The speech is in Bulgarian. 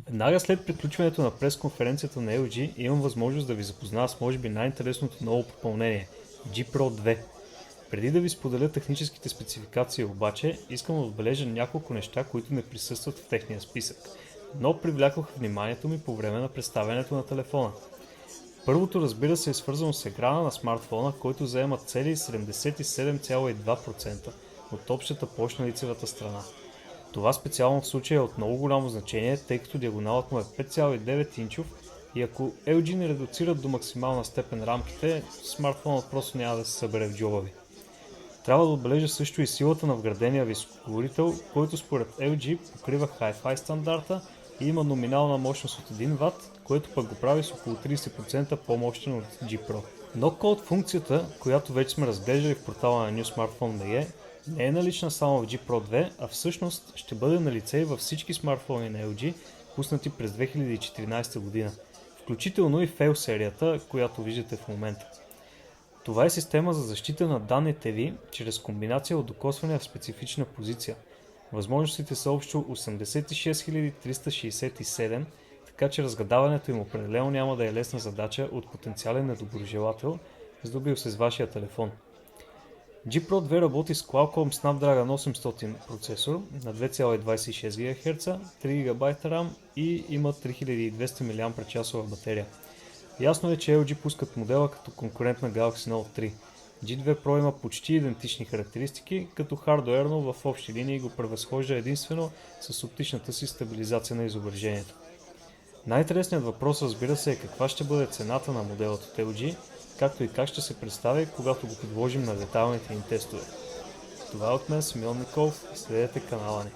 Веднага след приключването на пресконференцията на LG имам възможност да ви запозная с може би най-интересното ново попълнение – G Pro 2. Преди да ви споделя техническите спецификации обаче, искам да отбележа няколко неща, които не присъстват в техния списък, но привлякох вниманието ми по време на представянето на телефона. Първото, разбира се, е свързано с екрана на смартфона, който заема цели 77,2% от общата площ на лицевата страна. Това специално в случая е от много голямо значение, тъй като диагоналът му е 5,9 инчов и ако LG не редуцират до максимална степен рамките, смартфонът просто няма да се събере в джоба ви. Трябва да отбележа също и силата на вградения високоговорител, който според LG покрива Hi-Fi стандарта и има номинална мощност от 1 W, което пък го прави с около 30% по-мощен от G Pro. Но код функцията, която вече сме разглеждали в портала на NewSmartphone.bg, не е налична само в G Pro 2, а всъщност ще бъде налице и във всички смартфони на LG, пуснати през 2014 година, включително и Fail серията, която виждате в момента. Това е система за защита на данните ви чрез комбинация от докосване в специфична позиция. Възможностите са общо 86367, така че разгадаването им определено няма да е лесна задача от потенциален недоброжелател, здобил се с вашия телефон. G Pro 2 работи с Qualcomm Snapdragon 800 процесор на 2,26 GHz, 3 GB RAM и има 3200 мАч батерия. Ясно е, че LG пускат модела като конкурент на Galaxy Note 3. G2 Pro има почти идентични характеристики, като хардуерно в общи линии го превъзхожда единствено с оптичната си стабилизация на изображението. Най-интересният въпрос, разбира се, е каква ще бъде цената на моделът от LG, както и как ще се представи, когато го подложим на детайлните ни тестове. Това е от мен, Смил Николов, следете канала ни.